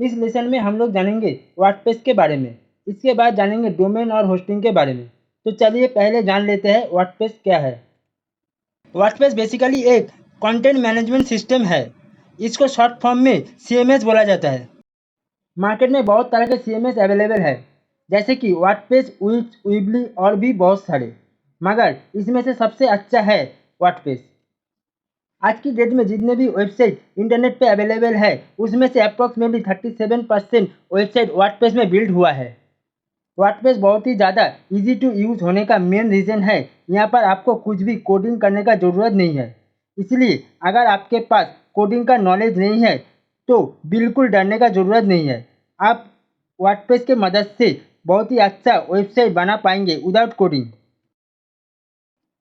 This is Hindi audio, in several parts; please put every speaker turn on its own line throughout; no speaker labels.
इस लेसन में हम लोग जानेंगे वर्डप्रेस के बारे में। इसके बाद जानेंगे डोमेन और होस्टिंग के बारे में। तो चलिए पहले जान लेते हैं वर्डप्रेस क्या है। वर्डप्रेस बेसिकली एक कंटेंट मैनेजमेंट सिस्टम है। इसको शॉर्ट फॉर्म में CMS बोला जाता है। मार्केट में बहुत तरह के CMS अवेलेबल है, जैसे कि वर्डप्रेस, विक्स, वीबली और भी बहुत सारे, मगर इसमें से सबसे अच्छा है वर्डप्रेस। आज की डेट में जितने भी वेबसाइट इंटरनेट पे अवेलेबल है, उसमें से अप्रॉक्सीमेटली 37% वेबसाइट वर्डप्रेस में बिल्ड हुआ है। वर्डप्रेस बहुत ही ज़्यादा इजी टू यूज़ होने का मेन रीज़न है, यहाँ पर आपको कुछ भी कोडिंग करने का ज़रूरत नहीं है। इसलिए अगर आपके पास कोडिंग का नॉलेज नहीं है तो बिल्कुल डरने का ज़रूरत नहीं है। आप वर्डप्रेस के मदद से बहुत ही अच्छा वेबसाइट बना पाएंगे विदाउट कोडिंग।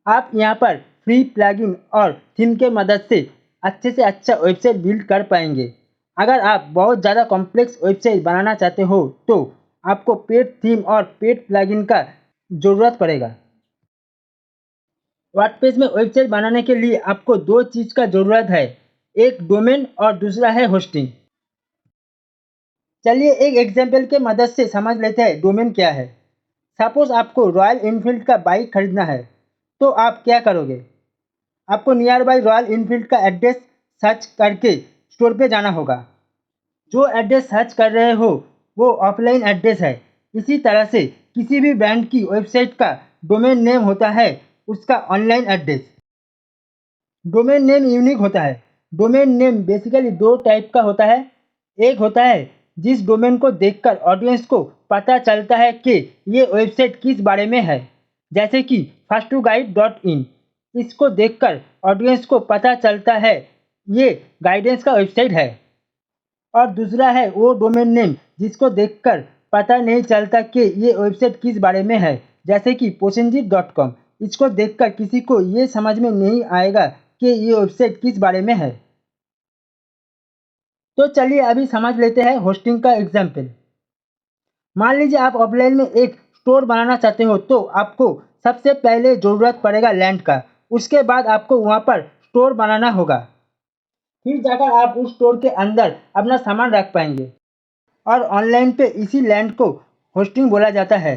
आप यहाँ पर फ्री प्लगइन और थीम के मदद से अच्छा वेबसाइट बिल्ड कर पाएंगे। अगर आप बहुत ज़्यादा कॉम्प्लेक्स वेबसाइट बनाना चाहते हो तो आपको पेड थीम और पेड प्लगइन का ज़रूरत पड़ेगा। वर्डप्रेस में वेबसाइट बनाने के लिए आपको दो चीज़ का ज़रूरत है, एक डोमेन और दूसरा है होस्टिंग। चलिए एक एग्जाम्पल के मदद से समझ लेते हैं डोमेन क्या है। सपोज आपको रॉयल इनफील्ड का बाइक खरीदना है, तो आप क्या करोगे? आपको नियर बाई रॉयल इनफील्ड का एड्रेस सर्च करके स्टोर पे जाना होगा। जो एड्रेस सर्च कर रहे हो वो ऑफलाइन एड्रेस है। इसी तरह से किसी भी ब्रांड की वेबसाइट का डोमेन नेम होता है उसका online address. Domain name unique होता है। डोमेन नेम बेसिकली दो टाइप का होता है। एक होता है जिस डोमेन को देखकर ऑडियंस को पता चलता है कि ये वेबसाइट किस बारे में है, जैसे कि first2guide.in। इसको देखकर ऑडियंस को पता चलता है ये गाइडेंस का वेबसाइट है। और दूसरा है वो डोमेन नेम जिसको देखकर पता नहीं चलता कि ये वेबसाइट किस बारे में है, जैसे कि prosenjit.com। इसको देखकर किसी को ये समझ में नहीं आएगा कि ये वेबसाइट किस बारे में है। तो चलिए अभी समझ लेते हैं होस्टिंग का एग्जाम्पल। मान लीजिए आप ऑफलाइन में एक स्टोर बनाना चाहते हो, तो आपको सबसे पहले ज़रूरत पड़ेगा लैंड का। उसके बाद आपको वहाँ पर स्टोर बनाना होगा। फिर जाकर आप उस स्टोर के अंदर अपना सामान रख पाएंगे। और ऑनलाइन पे इसी लैंड को होस्टिंग बोला जाता है।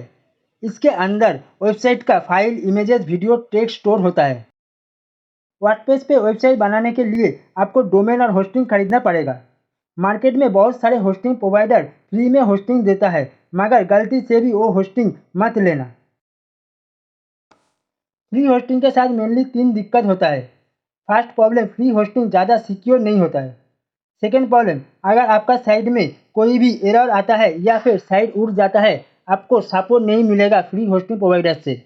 इसके अंदर वेबसाइट का file, images, video, text store होता है। वर्डप्रेस पे वेबसाइट बनाने के लिए आपको डोमेन और होस्टिंग खरीदना पड़ेगा। मार्केट में बहुत सारे होस्टिंग प्रोवाइडर फ्री में होस्टिंग देता है, मगर गलती से भी वो होस्टिंग मत लेना। फ्री होस्टिंग के साथ मेनली 3 दिक्कत होता है। फर्स्ट प्रॉब्लम, फ्री होस्टिंग ज़्यादा सिक्योर नहीं होता है। सेकेंड प्रॉब्लम, अगर आपका साइट में कोई भी एरर आता है या फिर साइट उड़ जाता है, आपको सपोर्ट नहीं मिलेगा फ्री होस्टिंग प्रोवाइडर से।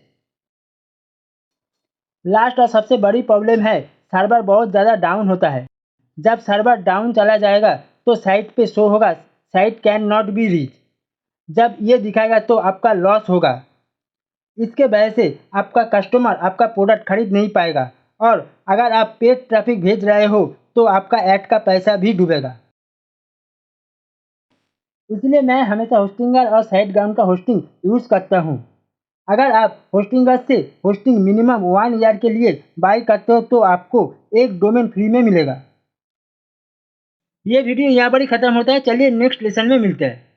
लास्ट और सबसे बड़ी प्रॉब्लम है, सर्वर बहुत ज़्यादा डाउन होता है। जब सर्वर डाउन चला जाएगा तो साइट पे शो होगा site can not be reach. जब ये दिखाएगा तो आपका लॉस होगा। इसके वजह से आपका कस्टमर आपका प्रोडक्ट खरीद नहीं पाएगा, और अगर आप पेड ट्रैफिक भेज रहे हो तो आपका ऐड का पैसा भी डूबेगा। इसलिए मैं हमेशा होस्टिंगर और साइट ग्राउंड का होस्टिंग यूज़ करता हूँ। अगर आप होस्टिंगर से होस्टिंग मिनिमम 1 ईयर के लिए बाय करते हो तो आपको एक डोमेन फ्री में मिलेगा। ये वीडियो यहाँ पर ही ख़त्म होता है। चलिए नेक्स्ट लेसन में मिलते हैं।